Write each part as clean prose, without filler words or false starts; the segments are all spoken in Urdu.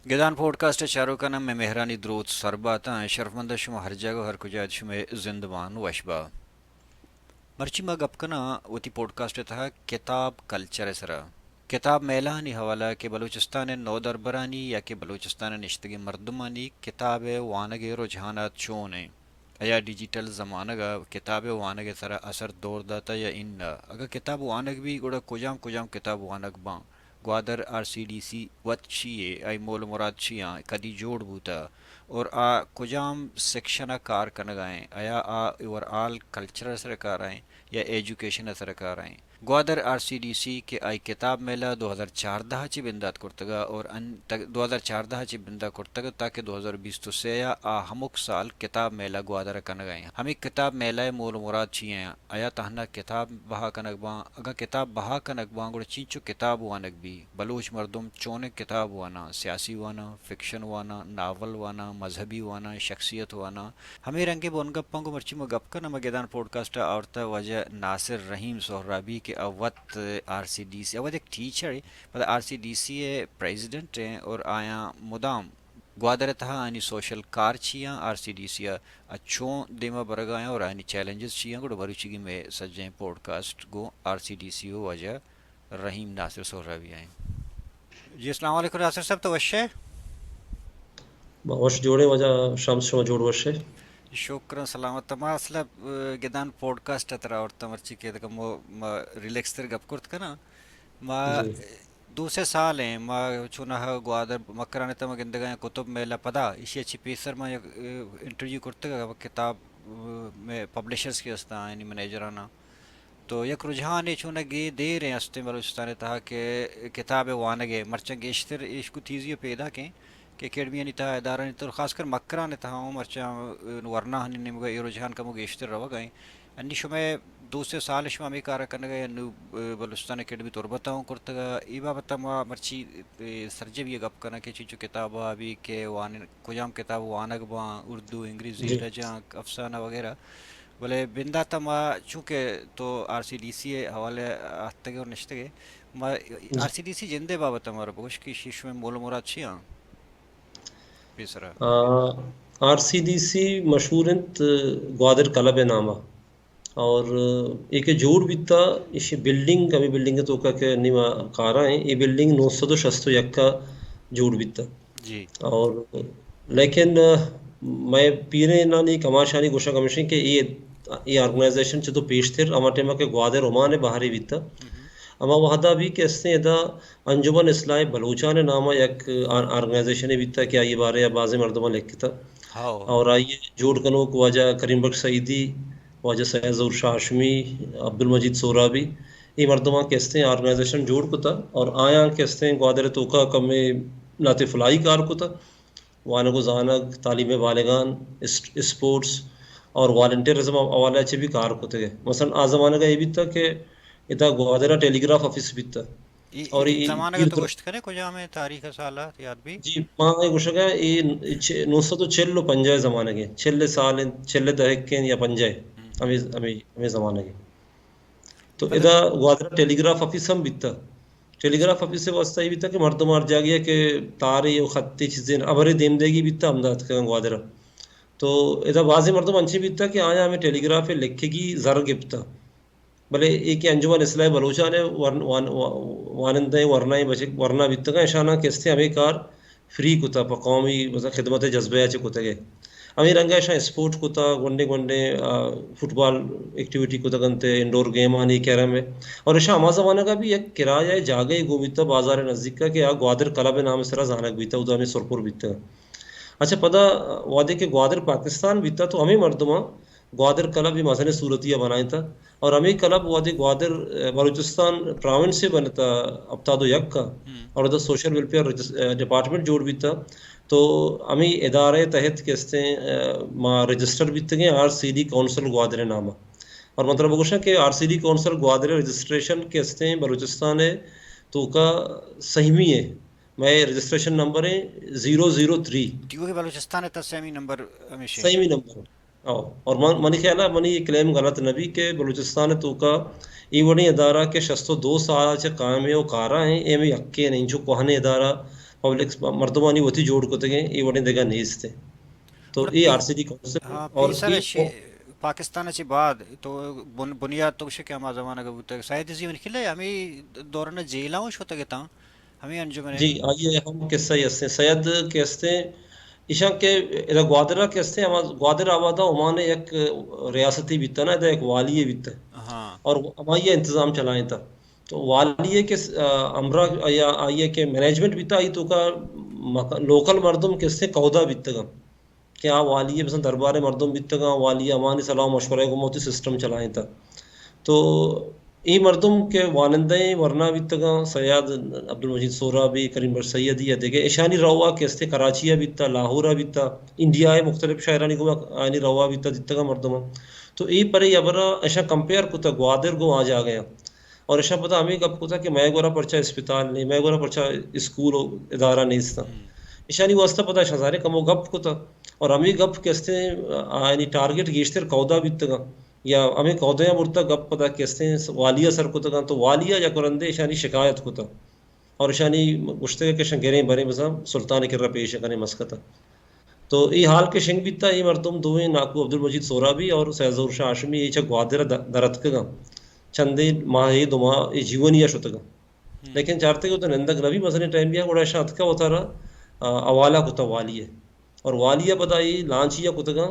گدان پوڈ کاسٹ شاہ کا نام میں مہرانی درود سرباتا شرفمند شما ہر جگہ ہر کجا شما زندوان وشبا مرچی ما گپ کنا وتی پوڈ کاسٹ تھا کتاب کلچر سرا کتاب میلانی حوالہ کہ بلوچستان نو دربرانی یا کہ بلوچستان نشتگی مردمانی کتاب وانگ رجحانات چون ہیں یا ڈیجیٹل زمانہ گا کتاب وانگ سرا اثر دور داتا یا ان اگر کتاب وانگ بھی گوڑا کجام کجام کتاب وانگ بان Gwadar R C D C وت چیے آئی مول مراد چیاں کدی جوڑ بوتا اور کجام سیکشن کار کنگائیں آیا اوور آل کلچر سر کار آئیں یا ایجوکیشن سر کار آئیں Gwadar R C D C کے آئی کتاب میلہ 2014 چی بندات کرتگا اور 2014 چی بندہ کرتگا تاکہ 2020 تو سیا ہمک سال کتاب میلہ گوادر کنگائیں ہمیں کتاب میلہ مول مراد چیئیں آیا تہنا کتاب بہا کنگ بان اگا کتاب بہا کنگ بان گوڑ چینچو کتاب وانک بھی بلوچ مردم چون کتاب وانا سیاسی وانا فکشن وانا ناول وانا مذہبی وانا شخصیت وانا ہمیں رنگے بون گپاں کو مرچی میں گپ کر گیدان پوڈ کاسٹ اورتا وجہ ناصر رحیم سہرابی کے اوت آر سی ڈی سی اوت ایک ٹیچر ہے پتہ R C D C president ہیں اور آیا مدام گوادر تہا آنی سوشل کار چھیاں آر سی ڈی سی اچھوں دیما برگائیں اور آنی چیلنجز چھیاں گوڑ بروچی میں سجیں پوڈ کاسٹ گو آر سی ڈی سی وجہ رحیم ناصر سہرابی آئیں جی السلام علیکم ناصر صاحب تو وشے وش جوڑے وجہ شمس شما جوڑ وشے شکرا سلامت ما اصلا گدان پوڈ کاسٹ ترا اور تمرچی کے مو ریلیکس تر گپ کرت کنا ما جی دو سے سال ہیں ما چونہ گوادر مکرانے تم گندگاں کتب میلا پدا اسی اچھی پیسر ما انٹرویو کرتے گا کتاب میں پبلشرز کی استا یعنی منیجرانا تو یک رجحان چونہ گے دے رہے ہستے بلوچستان تہا کہ کتاب وانگے مرچنگ گیشتر عشق تیزی پیدا کیں کہ اکیڈمی تا ادارہ تو خاص کر مکران تہا مرچا ورنہ ہنی نمگا یہ رجحان کمو گیشتر رو گئیں انی شمع دو سے سال شما می کارا کنگا انو بلوچستان اکیڈمی تربتا ہوں کرتگا ای بابتا ما مرچی سرجے بھی گپ کرنا کہ چیچو کتاب بھی کہ کجام کتاب وانگ بان اردو انگریزی جی لجاں افسانہ وغیرہ بولے بندہ تما چونکہ تو آر سی ڈی سی حوالے آتگے اور نشتگے ما جی آر سی ڈی سی جندے بابت ہمارا بوش کی شیش میں مول مراد چھیاں پیسرا آر سی ڈی سی مشہور انت گوادر کلب نامہ اور ایک جوڑ بیتا اس بلڈنگ ابھی بلڈنگ تو کا کہ نیما کارا ہیں یہ بلڈنگ 961 کا جوڑ بیتا جی اور لیکن میں پیرے نہ نہیں کماشانی گوشہ کمشن کہ یہ آرگنائزیشن چھو تو پیش تھر اما ٹیمہ کے گوادر عمان باہری بیتا مهم. اما وحدہ بھی کہ اس نے ادا انجمن اصلاح بلوچان نامہ یک آرگنائزیشن بیتا کہ آئی بارے یا بعض مردمہ لکھتا ہاؤ اور آئیے جوڑ کنو کو واجہ کریم بخش سعیدی واجہ سید ظہور شاہ ہاشمی عبد المجید سورابی یہ مردمہ کہتے ہیں آرگنائزیشن جوڑ کو تھا اور آیا کہتے ہیں گوادر توکا کم لاتے فلائی کار کو تھا وانگ و زانگ تعلیم بالغان اسپورٹس اور والنٹیرزم حوالے سے بھی کار کو تھے مثلا آ زمانہ کا یہ بھی تھا کہ ادھا گوادرہ ٹیلی گراف آفس بھی تھا اور زمانہ کا تو گوشت کرے کجا میں تاریخ سالات یاد بھی جی ماں یہ گوشہ گیا یہ 946 پنجائے زمانہ کے چھلے سال چھلے دہک کے یا پنجائے ہمیں زمانہ کے تو پتہ ادا گوادر ٹیلی گراف آفس ہم بیتا ٹیلی گراف آفس سے واسطہ یہ بیتا کہ مردم مار جا گیا کہ تاری و خطی چیزیں ابرے دیم دے گی بیتا امداد کا گوادر تو ادا واضح مردم انچی بیتا کہ آیا ہمیں ٹیلی گراف لکھے گی زر گپتا بھلے ایک انجمن اصلاح بلوچان ہے وانندہ ورنہ ورنہ بیتا کا اشانہ کہتے ہمیں کار فری کتا پا قومی مثلا خدمت جذبہ چے کتا گئے ہمیں رنگا شاہ اسپورٹ کتا گنڈے گنڈے فٹ بال ایکٹیویٹی کتا گنتے انڈور گیم آنی کہہ میں اور اشاہ ہما زمانہ کا بھی ایک کرایہ جاگہ گو بیتا بازار نزدیک کا کہ گوادر کلب نام سرا زانک بیتا ادھا ہمیں سرپور بیتا اچھا پتہ وعدے کہ گوادر پاکستان بیتا تو ہمیں مردمہ گوادر کلب یہ مذہن صورتیہ بنائیں تھا اور ہمیں کلب وعدے گوادر بلوچستان پراونس سے بنتا ابتاد و یک کا اور ادھر سوشل ویلفیئر ڈپارٹمنٹ جوڑ بھی تھا تو ہمیں ادارے تحت کہتے ہیں ماں رجسٹر بھی تھے R C D council Gwadar نامہ اور مطلب گوشہ کہ R C D council Gwadar registration کہتے ہیں بلوچستان ہے تو کا سہمی ہے میں رجسٹریشن نمبر ہے 003 دیو کے بلوچستان تسمی نمبر ہمیشہ صحیح نمبر اور منی خیال ہے منی یہ کلیم غلط نبی کہ بلوچستان تو کا ایوانی ادارہ کے 62 سال سے قائم ہے وہ کارا ہیں اے میں یکے نہیں جو کوہنے ادارہ پبلک مردمانی وتی جوڑ کو تگیں یہ وڑیں دگا نیز تھے تو یہ P R C D council ہاں اور پی سر یہ پاکستان چی بعد تو بنیاد تو شکل ما زمانہ کا بوتا ہے سایت زیون کھلے ہمیں دورنا جیلاؤں شوتا گتا ہمیں انجمنے جی آئیے ہم قصہ ہستے سید کے ہستے ایشان کے ادا گوادرہ کے ہستے گوادر آبادہ عمان ایک ریاستی بیتا نا ادا ایک والی بیتا ہاں اور ہماری یہ انتظام چلائیں تھا تو والیے کے امرا یا آئیے کہ مینجمنٹ بیتا آئی تو کا لوکل مردم کے ہستے قہدہ بیتا گا کہ والیے مثلا دربار مردم بیتا گا والیے امان صلاح مشورہ کو موتی سسٹم چلائیں تھا تو ای مردم کے والدین ورنہ بھی تگا سیاد عبد المجید سورابی کریم بر سیدی یا دیگه ایشانی روا کے استے کراچی بیتا لاہور بیتا انڈیا مختلف شہرانی کو آنی روا بیتا دیتا گا مردم تو ای پر ابرا ایشا کمپیئر کو تا گوادر کو آ جا گیا اور ایشا پتا ہمیں کب کو تھا کہ میں گورا پرچا اسپتال نہیں میں گورا پرچا اسکول ادارہ نہیں تھا ایشانی واسطہ پتا شہزارے کم گپ کو تھا اور ہمیں گپ کے استے آنی ٹارگٹ گیشتر قودا بیتا گا یا ہمیں قودیاں برتا گپ پتا کہتے ہیں والیہ سر کو تگا تو والیہ یا کرندے ایشانی شکایت کو تا اور ایشانی گشتے کے شن گریں برے مزا سلطان کرا پیش کرنے مسکتا تو یہ حال کے شنگ بیتا یہ مردم دوئیں ناکو عبد المجید سورابی اور سیزور شاہ ہاشمی یہ چا گوادر درت کگا چندے ماہ دو ماہ یہ جیونیا شتگا لیکن چارتے کو تو نندگ نبی مثلا ٹائم بیا گوڑا ایشا اتکا ہوتا رہا اوالا کو تا والیہ اور والیہ پتا یہ لانچیا کو تگا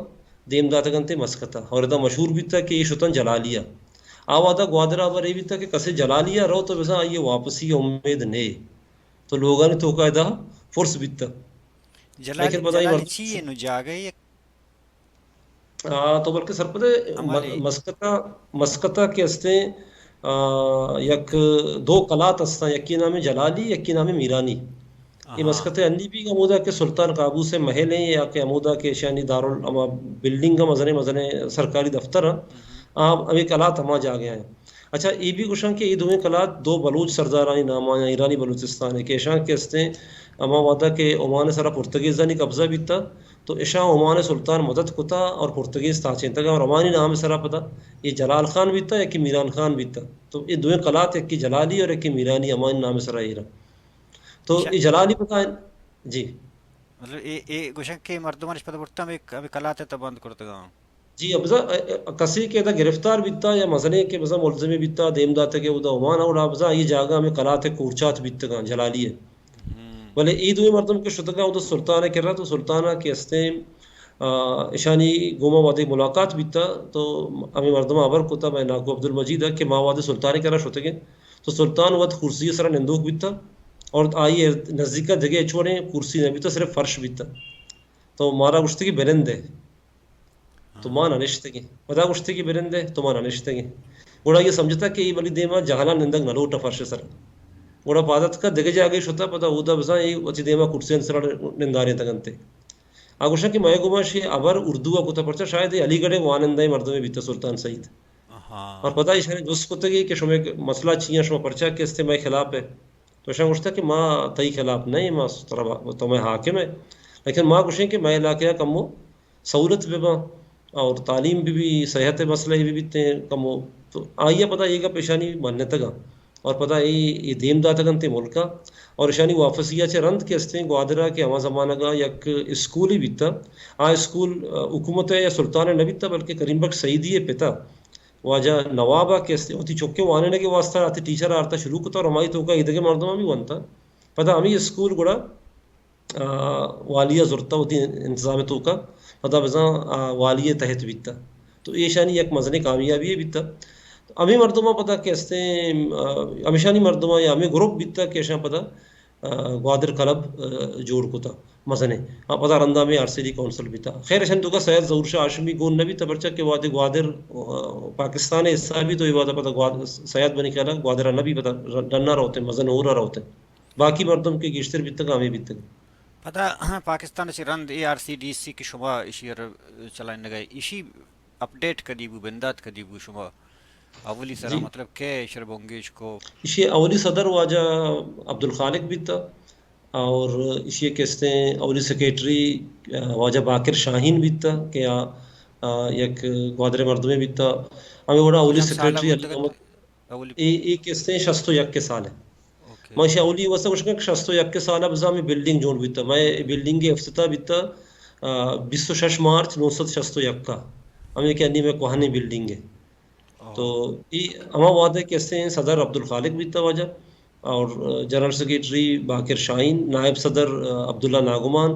دیم داتگنتے مسکتا اور ادا مشہور بھی تھا کہ یہ شتن جلالیا آوادا گوادرہ پر یہ بھی تھا کہ کسے جلالیا رہو تو بسا یہ واپسی امید نے تو لوگاں نے تو قاعدہ فرس بھی تھا لیکن پتہ جلالی ہی چیئے نو جاگئے تو بلکہ سر پتہ ہماری مسکتا کے ہستے یک دو قلات ہستا یکی نام جلالی یکی نام میرانی یہ ہاں مسکت انی بھی امودا کے سلطان قابو سے محل ہیں یا کہ امودا کے شانی دارالعما بلڈنگ کا مزنے سرکاری دفتر آپ ابھی کلات ہما جا گیا ہیں اچھا یہ بھی کشاں کہ یہ دویں کلات دو بلوچ سردارانی نامہ یا ایرانی بلوچستان ہے کہ ایشان کے ہستے اما وعدہ کہ عمان سرا پرتگیزانی قبضہ بھی تھا تو ایشاں عمان سلطان مدد کتا اور پرتگیز تاچین تگا اور عمانی نام سرا پتا یہ جلال خان بھی تھا یا کہ میران خان بھی تھا تو یہ دویں کلات ایک کی جلالی اور ایک کی میرانی عمانی نام سرا ایرا تو یہ جلالی پتا ہے جی مطلب اے گوشن کے مردمانش پتہ پڑتا ابھی کلاتے تا بند کرتا گا جی ابزا کسی کے دا گرفتار بیتا یا مسئلے کے بزا ملزمی بیتا دیم داتا کے دا عمان اور ابزا یہ جاگا ہمیں کلاتے کورچات بیتا گا جلالی ہے بلے عید ہوئی مردم کے شتگا دا سلطانہ کر رہا تو سلطانہ کے ہستے اشانی گوما وادی ملاقات بیتا تو ہمیں مردمہ عبر کو تا میں ناکو عبد المجید ہے کہ ماں وادی سلطانہ کر رہا شتگے تو سلطان وقت کرسی سرا نندوک بیتا اور آئیے نزدیکا جگہ چھوڑیں کرسی نہ بیتا صرف فرش بیتا تو مارا گشتے کی برند ہے تو ماں نشتے گی پدا گشتے کی برند ہے تو ماں نشتے گی گوڑا یہ سمجھتا کہ یہ بلی دیما جہانا نندگ نلوٹا فرش سر گوڑا پادت کا دگے جاگے شتا پتا اودا بسا یہ وچی دیما کرسین سر نندارے تگنتے آگوشا کہ مائے گماش یہ عبر اردو کو تا پرچا شاید علی گڑھ وانندائی مردمے بیتا سلطان سعید اور پتہ اشارے جس کو تگی کہ شما مسئلہ چیئے شما پرچا کہ استے میں خلاف ہے تو شاید گوشتا کہ ماں تئی خلاف نہیں ماں تو میں حاکم ہے لیکن ماں گوشیں کہ میں علاقہ کمو سہولت بے ماں اور تعلیم بھی صحت مسئلہ بھی بیتے ہیں کم ہو تو آئیے پتہ یہ کا پیشانی ماننے تگا اور پتہ یہ دیم داتگن تے ملکا اور اشانی واپسیہ چے رند کے ہستے گوادرہ کے ہما زمانہ گا یک اسکول ہی بیتا اسکول حکومت ہے یا سلطان نہ بیتا بلکہ کریم بخش سعیدی پتا واجہ نوابہ کے ہستے ہوتی چوکے وانے کے واسطہ آتے ٹیچر آرتا شروع کتا اور ہماری تو کا ادھے مردمہ بھی بنتا پتہ ہمیں اسکول گڑا والیہ زرتا ہوتی انتظام تو کا پتہ بزاں والیہ تحت بیتا تو یہ شانی یک مزنے کامیابی ہے بیتا ہمیں مردمہ پتہ کہ ہستے ہمیشانی مردمہ یا ہمیں گروپ بیتا کہ شاہ پتہ گوادر کلب جوڑ کو تا مزنے پتہ رندہ میں آر سی ڈی کونسل بیتا خیر شان تو کا سید ظہور شاہ ہاشمی گون نبی تبرچہ کہ گوادر پاکستان حصہ بھی تو یہ بات پتہ سید بنی کہنا گوادرہ نبی پتہ ڈننا رہتے مزن ہو رہتے باقی مردم کے گیشتر بیتا کا ہمیں بیتا پتہ پاکستان سے رند اے آر سی ڈی سی کی شما اشی چلائن نگائی اشی اپڈیٹ کدیبو بندات کدیبو شما اولی سرا مطلب کہ شربونگیش کو اشی اولی صدر واجہ عبد الخالق بھی تھا اور اشی کہتے ہیں اولی سیکریٹری واجہ باقر شاہین بھی تھا کہ یک گوادر مردمے بھی تھا ہمیں بڑا اولی سیکریٹری علی محمد یہ کہتے ہیں 61 کے سال ہے ماشي أولي وسا وشكك شستو يك سالا بزامي بيلدينج جون بيتا ما بيلدينج افتتاح بيتا 26 مارچ 961 کا ہمیں کہنی میں کوہانی بلڈنگ ہے. تو یہ اما وعدے کیسے ہیں صدر عبد الخالق بھی توجہ اور جنرل سیکریٹری باقر شاہین نائب صدر عبداللہ ناگمان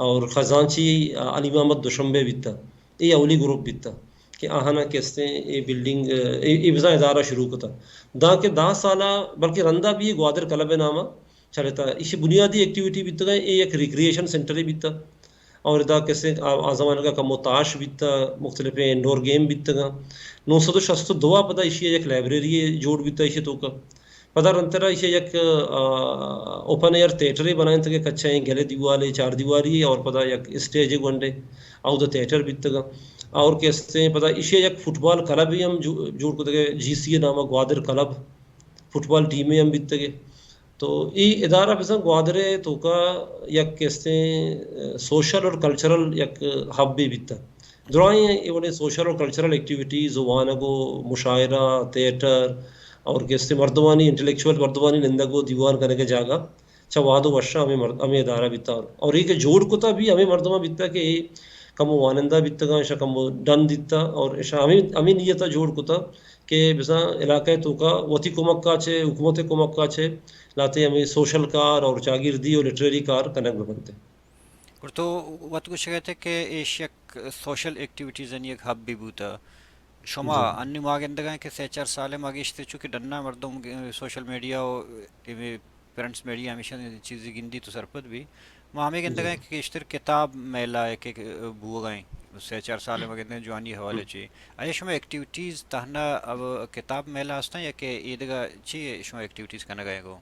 اور خزانچی علی محمد دوشمبے بیتا یہ اولی گروپ بیتا کہ آہنا کیسے یہ بلڈنگ یہ بزا ادارہ شروع ہوتا دا کہ 10 سالہ بلکہ رندہ بھی گوادر کلب نامہ چلتا اسی بنیادی ایکٹیویٹی بیتا گئے یہ ایک ریکریشن سینٹر ہی بیتا اور ادا کیسے آزمان کا کم و تاش بیتا مختلف انڈور گیم بیتا گا 962 پتا اسی ایک لائبریری جوڑ بیتا اسی تو کا پتا رنترا اسی ایک اوپن ایئر تھیٹر بنائیں تھے کچھا ہیں گلے دیوالے 4 دیواری اور پتا ایک اسٹیج گنڈے او دا تھیٹر بیتا گا اور کیسے پتا اسی ایک فٹ بال کلب ہی ہم جوڑ کو گئے جی سی نامہ گوادر کلب فٹ بال ٹیمیں ہم بیتا گئے. تو یہ ادارہ پسند گوادرے تو کا یک کیسے سوشل اور کلچرل یک ہب بھی بیتا درائیں یہ سوشل اور کلچرل ایکٹیویٹیز وانگو مشاعرہ تھیٹر اور کیسے مردمانی انٹلیکچوئل مردمانی نندگو دیوان کرنے کے جاگا چوادو ورشا ہمیں ادارہ بیتا اور یہ کہ جوڑ کتا بھی ہمیں مردمہ بیتا کہ یہ کم وانندہ بیتا گا ایشا کم ڈن دیتا اور ایشا ہمیں نیتا جوڑ کتا کہ بسا علاقہ تو کا وطی کمک کا چھے حکومت کمک کا چھے لاتے ہمیں سوشل کار اور چاگردی اور لٹریری کار کنک بنتے. اور تو وقت کچھ کہتے کہ ایشیک سوشل ایکٹیویٹیز ان ایک ہب بھی بوتا شما جی انی ماگندگاں کہ 3-4 سال ماگیشتے چونکہ ڈننا مردم سوشل میڈیا و پرنٹس میڈیا ہمیشہ چیزی گندی تو سرپت بھی ماں ہمیں جی گندگاں کہ اشتر کتاب میلا ہے کہ بو گئیں 3-4 سال ماگندگاں جوانی حوالے چی آیا شما ایکٹیویٹیز تہنا اب کتاب میلا ہستا یا کہ ایدگا چی شما ایکٹیویٹیز کرنا گئے گو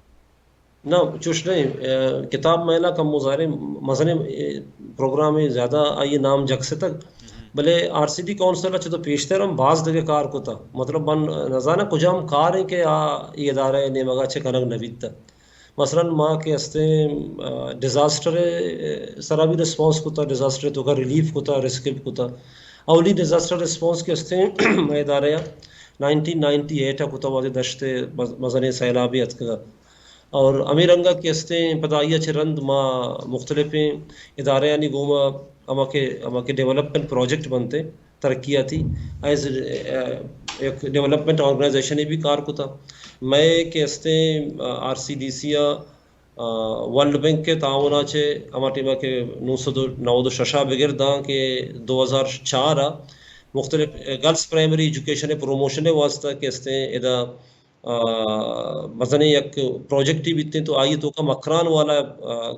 نہ چوش نہیں کتاب میلہ کم مظاہرے مزنے پروگرام ہے زیادہ آئیے نام جگ سے تک بلے آر سی ڈی کونسل اچھا تو پیشتر ہم بعض دگے کار کو تا مطلب بن نزانہ کجا ہم کار ہیں کہ یہ ادارہ ہے نیمگا چھے کنگ نوید تا مثلا ماں کے ہستے ڈیزاسٹر سرا بھی رسپانس کو تا ڈیزاسٹر تو کا ریلیف کو تا ریسکیپ کو تا اولی ڈیزاسٹر رسپانس کے ہستے میں ادارہ 1998 کو تا واضح دشتے مزنے سیلابی اتکا اور امیرنگا کے ہستے پتائیہ چھے رند ما مختلف ادارے یعنی گوما اما کے ڈیولپمنٹ پروجیکٹ بنتے ترقیاتی ایز ایک ڈیولپمنٹ آرگنائزیشن بھی کار کو تھا میں کے ہستے R C D C world bank کے تعاونہ چھے اما ٹیمہ کے 996 بغیر داں کے 2004 مختلف گرلس پرائمری ایجوکیشن پروموشن واسطہ کے ہستے ادا مثلا یک پروجیکٹ ہی بیتے تو آئیے تو کا مکران والا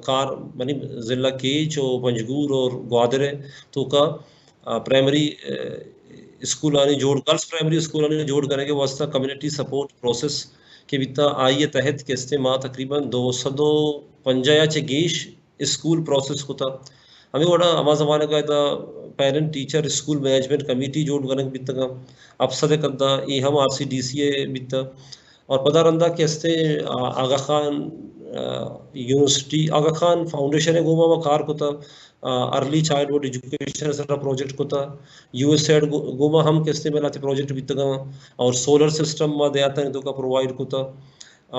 کار منی ضلع کیچ و پنجگور اور گوادر تو کا پرائمری اسکول آنے جوڑ گرلس پرائمری اسکول آنے جوڑ کرنے کے واسطہ کمیونٹی سپورٹ پروسیس کے بیتا آئیے تحت کے استعمال تقریباً 250 چھ گیش اسکول پروسیس کو تھا ہمیں بڑا اما زمانے کا تھا parent teacher school management committee جوڑ کرنے کے بیتا کا افسد کردہ یہ ہم آر سی ڈی سی اے بیتا اور پدا رندہ کے ہستے آغا خان یونیورسٹی آغا خان فاؤنڈیشن گوما و کار کو تھا ارلی چائلڈ ہوڈ ایجوکیشن سر پروجیکٹ کو تھا یو ایس ایڈ گوما ہم کے ہستے میں لاتے پروجیکٹ بیتا گا اور سولر سسٹم ما دیاتا ہے تو کا پرووائڈ کو تھا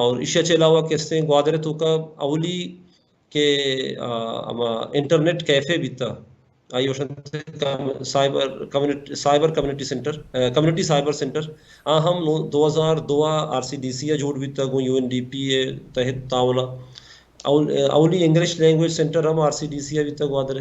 اور اسی چھ علاوہ کے ہستے گوادر تو کا اولی کے انٹرنیٹ کیفے بیتا آئی cyber community center community cyber center ہم 2002 آر سی ڈی سی جوڑ بیتا گو یو این ڈی پی اے تحت تعاونہ اولی انگلش لینگویج سینٹر ہم آر سی ڈی سی بیتا گوادر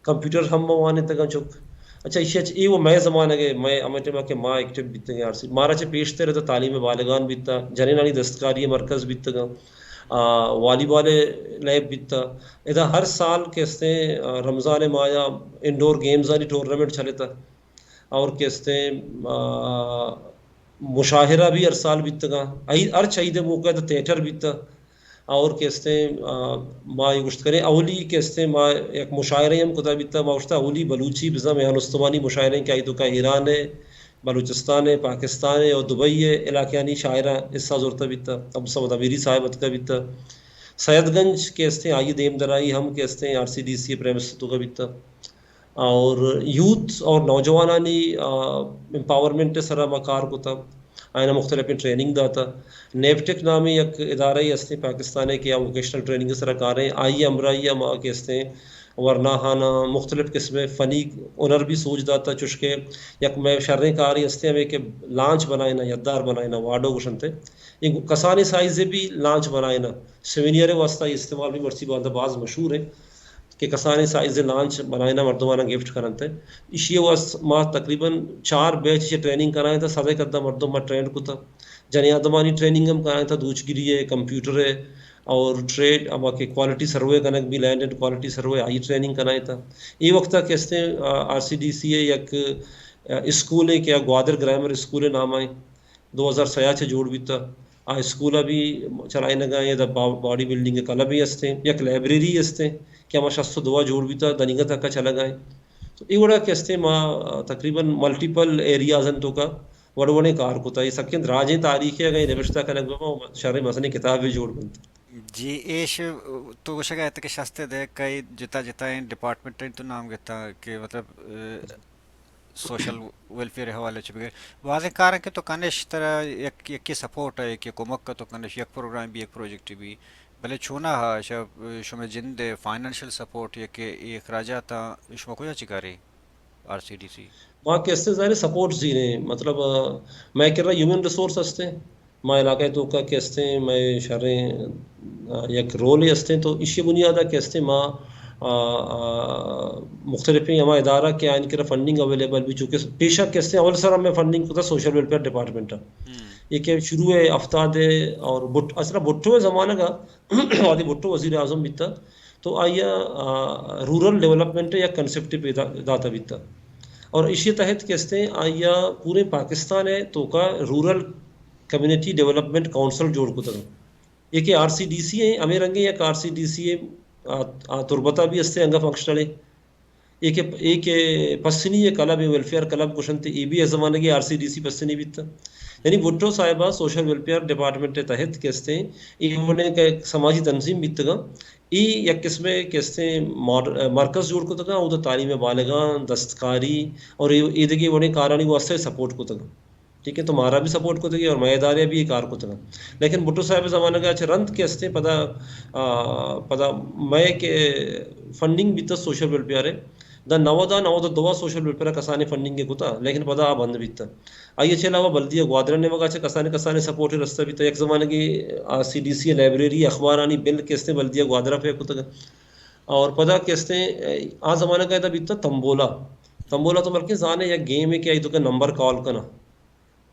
کمپیوٹر ہم موانے تک چک اچھا یہ وہ میں زمانہ گئے میں امٹما کے ماں ایکٹیو بیتا گئے آر سی مارا چھ پیشتے رہتا تعلیم بالغان بیتا جنینانی دستکاری مرکز بیتا گا والی بال لیب بیتا ادا ہر سال کے ہستے رمضان مایا انڈور گیمز آنی ٹورنامنٹ چلتا اور کے ہستے مشاہرہ بھی ہر سال بیتا گا ہر چاہیے موقع تھا تھیٹر بیتا اور کے ہستے ما یہ گشت کریں اولی کے ہستے ما ایک مشاعرے ہم کتا بیتا ما گشتا اولی بلوچی بزا میان استوانی مشاعرے کہ آئی تو کا ایران ہے بلوچستان ہے پاکستان ہے اور دبئی ہے علاقیانی شاعرہ حصہ زورتا بیتا اب سمت امیری صاحبت کا بیتا سید گنج کے ہستے آئی دیم درائی ہم کے ہستے آر سی ڈی سی پریمستوں کا بیتا اور یوتھ اور نوجوانانی امپاورمنٹ سرا مکار کو تھا آئینہ مختلف ٹریننگ داتا نیپٹک نامی یک ادارہ ہی ہستے پاکستان کے یا ووکیشنل ٹریننگ سر کاریں آئیے امرائیہ ماں کے ہستے ورنہ ہانا مختلف قسم فنی ہنر بھی سوچ داتا چشکے یک میں شریں کاری ہستے ہمیں کہ لانچ بنائے نا یدار بنائے نا واڈو گشنتے یہ کسانی سائزے بھی لانچ بنائے نا سیونیئر واسطہ یہ استعمال بھی مرسی باندھا بعض مشہور ہے کہ کسانی سائز لانچ بنائے نا مردمانہ گفٹ کرنتے اسی واس ماں تقریباً 4 بیچ یہ ٹریننگ کرائیں تھا سدے کردہ مردم میں ٹرینڈ کو تھا جنی آدمانی ٹریننگ ہم کرائیں تھا دوچ گری ہے کمپیوٹر ہے اور ٹریڈ اب کے کوالٹی سروے کنک بھی لینڈ اینڈ کوالٹی سروے آئی ٹریننگ کرائیں تھا یہ وقت تک کہتے ہیں آر سی ڈی سی ہے یک اسکول ہے کیا گوادر گرامر اسکول ہے نام آئیں 2006 سے جوڑ بھی تھا اسکول بھی چلائیں نہ گئے باڈی بلڈنگ کلا بھی ہستے یک لائبریری ہستے کیا ماں شخص دعا جوڑ بھی تھا دنگا تک کا چلا گئے تو یہ بڑا کہتے ماں تقریباً ملٹیپل ایریاز ان تو کا وڑ وڑے کار کو تھا یہ سکند راجیں تاریخ ہے گئی نوشتہ کنک بما شرح مسئلے کتاب بھی جوڑ بنتا جی ایش تو شکایت کہ شستے دے کئی جتا جتا ڈپارٹمنٹ تو نام گتا کہ مطلب سوشل ویلفیئر حوالے سے بغیر واضح کار کہ تو کنش طرح یک سپورٹ ہے کہ کمک کا تو کنش یک پروگرام بھی یک پروجیکٹ بھی بھلے چھونا ہا شما جن دے فائنینشیل سپورٹ یا کہ اخراجات شما کو چکاری آر سی ڈی سی وہاں کیسے ظاہر سپورٹ زیریں مطلب میں کہہ رہا ہیومن ریسورس ہستے ماں علاقے تو کا کیستے میں شریں یک رول ہستے تو اسی بنیادہ کیستے ماں مختلف ہمارا ادارہ کے آئین کی فنڈنگ اویلیبل بھی چونکہ پیشہ کیستے اول سر میں فنڈنگ کو تھا سوشل ویلفیئر ڈپارٹمنٹ یہ کہ شروع ہے افتاد ہے اور اصلا بھٹو زمانہ کا آدھی بھٹو وزیر اعظم بھی تھا تو آئیا رورل ڈیولپمنٹ یا کنسیپٹ پیدا داتا بھی تھا اور اسی تحت کہتے ہیں آئیا پورے پاکستان ہے تو کا رورل کمیونٹی ڈیولپمنٹ کونسل جوڑ کو تھا یہ کہ آر سی ڈی سی ہے ہمیں رنگے یک آر سی ڈی سی ہے تربتا بھی ہستے انگا فنکشنل ہے ایک پسنی ہے کلب ہے ویلفیئر کلب کشنتے یہ بھی ہے زمانے کی آر سی ڈی سی پسنی بھی تھا یعنی بھٹو صاحبہ سوشل ویلفیئر ڈپارٹمنٹ تحت کہتے ہیں انہوں نے سماجی تنظیم بھی تھا یہ یک قسم کہتے ہیں مرکز جوڑ کو تھا وہ تعلیم بالغاں دستکاری اور یہ دیکھیے وہ کارانی واسطے سپورٹ کو تھا ٹھیک ہے تو مارا بھی سپورٹ کو تھا اور میں ادارے بھی یہ کار کو تھا لیکن بھٹو صاحب زمانہ کا اچھا رنت کہتے ہیں پتا میں کہ فنڈنگ بھی تھا سوشل ویلفیئر ہے دا نو دوا سوشل ویلفیئر کسانے فنڈنگ کے کتا لیکن پتا بند بھی تھا آئیے چلا ہوا بلدیہ گوادر نے وگا کسانے سپورٹ رستہ بھی تھا ایک زمانے کی سی ڈی سی لائبریری اخبارانی بل کہتے ہیں بلدیہ گوادرہ پہ کتا اور پتا کہتے ہیں آج زمانہ کا بھی تھا تمبولا تو بلکہ زانے یا گیم ہے کہ تو کا نمبر کال کرنا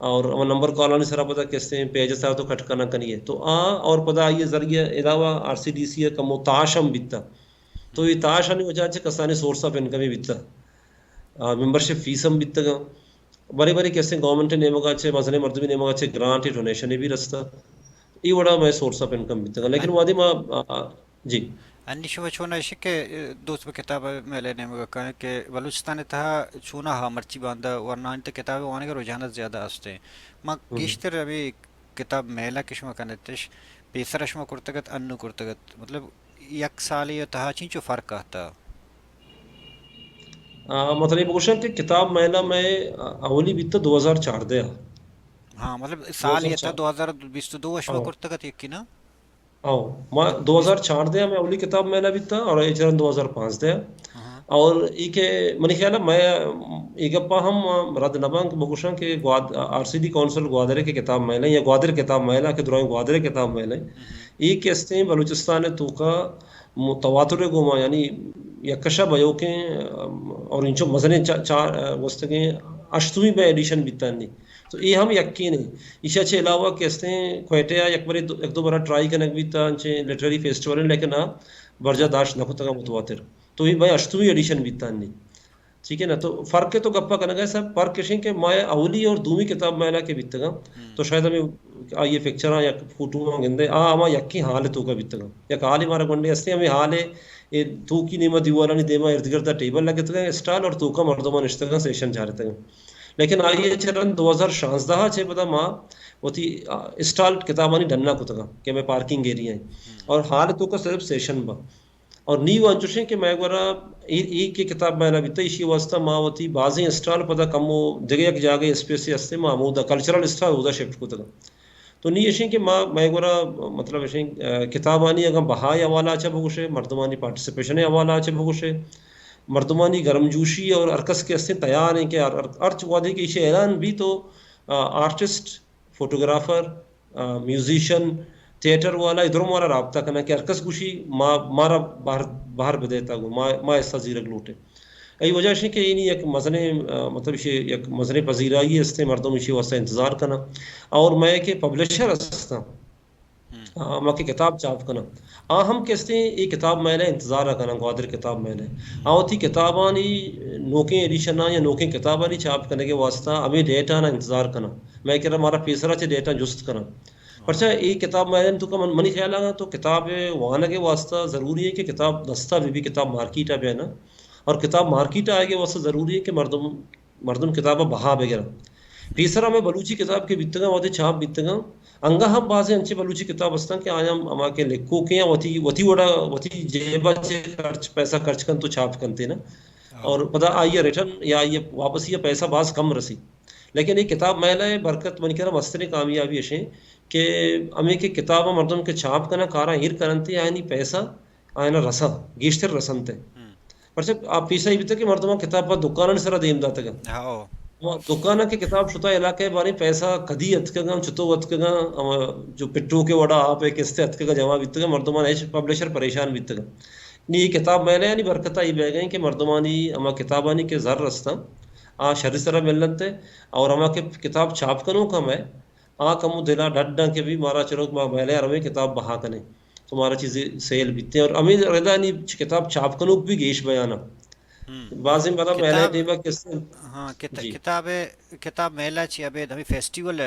اور نمبر کال آنے سرا پتا کہتے ہیں پیج سارا تو کٹ کرنا کنی ہے تو اور پتا آئیے ذریعہ علاوہ آر سی ڈی سی کا متاش ہم بھی تھا تو یہ تاش آنے وجہ سے کسانے سورس آف انکم ہی بیتا ممبرشپ فیس ہم بیتا گا بڑے کیسے گورنمنٹ نے مگا چھے مسئلے مردمی نے مگا چھے گرانٹ ڈونیشن بھی رستا یہ بڑا میں سورس آف انکم بیتا گا لیکن وادی ماں جی انی شو چھونا ہے کہ دوست پہ کتاب میں لینے میں کہا کہ بلوچستان تھا چھونا ہا مرچی باندھا ورنہ انت کتاب آنے کا رجحانات زیادہ ہستے ماں گیشتر ابھی کتاب میلا کشمہ کنتش پیسر شما کرتگت انو کرتگت مطلب یک سالی یا تہا چینچو فرق آتا مطلب بوشن کہ کتاب میلا میں اولی بیتا 2004 دیا ہاں مطلب سال یہ تھا 2022 شما کرتگت یکی نا میں 2004 دیا میں اولی کتاب میلا بیتا اور یہ چرن 2005 دیا اور یہ کہ منی خیال ہے میں ایک اپا ہم رد نبانگ بگوشن کہ آر سی ڈی کونسل گوادرے کے کتاب میلا یا گوادر کتاب میلا کے دوران گوادرے کتاب میلا یہ کہتے ہیں بلوچستان تو کا تواتر گوما یعنی یکشا بیو کے اور انچو مزنے چار وستگیں اشتویں میں ایڈیشن بیتا نہیں تو یہ ہم یقین ہیں اس اچھے علاوہ کہتے ہیں کوئٹیا ایک دو بارہ ٹرائی کنک بیتا انچے لٹریری فیسٹیول لیکن برجہ داشت نہ ہوتا گا متواتر تو یہ بھائی اشتویں ایڈیشن بیتا نہیں ٹھیک ہے نا تو فرق ہے تو گپا کرنا گا صاحب فرق کشیں کہ میں اولی اور دومی کتاب میلا کے بیتا گا تو شاید ہمیں آئیے فکچر یا فوٹو گندے ہمیں یکی حال ہے تو کا بیتا گا یا حال ہی ہمارا گنڈے ہستے ہمیں حال ہے یہ تو کی نیمہ دیوالا نہیں دیما ارد گرد ٹیبل لگے تھا اسٹال اور تو کا مردمان اشتگا سیشن جا رہے تھے لیکن آئیے چرن 2016 چھے پتا ماں وہ تھی اسٹال کتابانی ڈننا کو تھا کہ میں پارکنگ ایریا ہیں اور حال تو کا صرف سیشن با اور نیو انچوشن کہ میں گورا ای کے کتاب میں بیتا اسی واسطہ ماں ہوتی بعضی انسٹال پتہ کم وہ جگہ ایک جاگے اسپیس سے ہستے ماں مودا کلچرل اسٹال ہودا شفٹ کو تک تو نہیں اشیں کہ ماں میں گورا مطلب اشیں کتابانی اگر بہائی حوالہ اچھا بگوشے مردمانی پارٹیسپیشن حوالہ اچھا بگوشے مردمانی گرم جوشی اور ارکس کے ہستے تیار ہیں کہ ارچ وعدے کے اسے اعلان بھی تو آرٹسٹ فوٹوگرافر میوزیشین تھیٹر والا ادھر ہمارا رابطہ کرنا کہ ارکس گوشی مارا باہر بدیتا گو ماں ایسا زیرک لوٹے ای وجہ سے کہ یہ ایک مزنے مطلب اسے ایک مزنے پذیرائی ہستے مردم اسے واسطہ انتظار کرنا اور میں کہ پبلشر ہستا ماں کی کتاب چاپ کرنا ہم کہتے ہیں یہ کتاب میں نے انتظار کرنا گوادر کتاب میں نے تھی کتابانی نوکیں ایڈیشن یا نوکیں کتابانی چاپ کرنے کے واسطہ ہمیں ڈیٹا نہ انتظار کرنا میں کہہ رہا ہمارا پیسرا سے ڈیٹا جست کرنا پرچہ یہ کتاب میں تو کا منی خیال آگا تو کتاب وہاں کے واسطہ ضروری ہے کہ کتاب دستہ بھی کتاب مارکیٹ ہے نا اور کتاب مارکیٹ آئے گے واسطہ ضروری ہے کہ مردم کتاب بہا وغیرہ تیسرا میں بلوچی کتاب کے بیتگا وہاں چھاپ بیتگا انگا ہم بعض انچے بلوچی کتاب ہستا کہ آیا ہم کے لکھو کے وتی وڑا وتی جیبا چے پیسہ خرچ کن تو چھاپ کنتے نا اور پتہ آئیے ریٹرن یا آئیے واپس یہ پیسہ بعض کم رسی لیکن یہ کتاب میلہ برکت من کہہ رہا مستر کامیابی اشیں کہ ہمیں کہ کتاب مردم کے چھاپ کرنا کارا ہیر کرنتے آئینی پیسہ آئینا رسا گیشتر رسنتے پرچہ آپ پیسہ ہی بیتا کہ مردمہ کتاب پر دکانہ سرا دیم داتا گا دکانہ کے کتاب شتا علاقے بارے پیسہ کدی اتکگا چھتو اتکگا جو پٹو کے وڑا آپ ایک استے اتکگا جمع بیتا گا مردمان ایش پبلشر پریشان بیتا گا یہ کتاب میں نے برکتہ ہی بے گئیں کہ مردمانی اما کتابانی کے ذر رستا شر طرح ملنتے اور اما کے کتاب چھاپ کنوں کا میں کمو دلا ڈڈا کے بھی مارا چلو میلے روے کتاب بہا کنے تمہارا چیزیں سیل بیتے ہیں اور امید رضا نہیں کتاب چھاپ کنوک بھی گیش بیانا بعضی مطلب میلے دیبا کس ہاں کتاب میلہ چی ابے دھمی فیسٹیول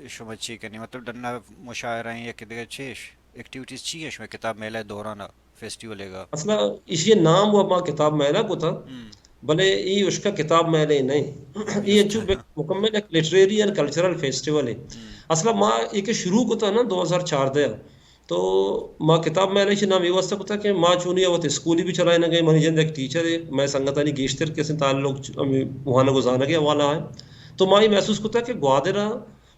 شما چی کنی مطلب ڈننا مشاعرہ ہیں یا کدھر چیش ایکٹیویٹیز چی ہے شما کتاب میلہ دورانا فیسٹیول ہے گا اصلا اسی نام وہ کتاب میلہ کو تھا بلے یہ اس کا کتاب میلے نہیں یہ جو مکمل ایک لٹریری اینڈ کلچرل فیسٹیول ہے اصلا ماں یہ شروع کو تھا نا 2004 دیا تو ماں کتاب میلے سے نام یہ واسطہ کو تھا کہ ماں چونی وہ اسکولی بھی چلائے نہ گئے منی جند ایک ٹیچر ہے میں سنگتانی گیشتر کے سے تعلق وہاں نہ گزارنے کے حوالہ ہے تو ماں یہ محسوس کو تھا کہ گوادرہ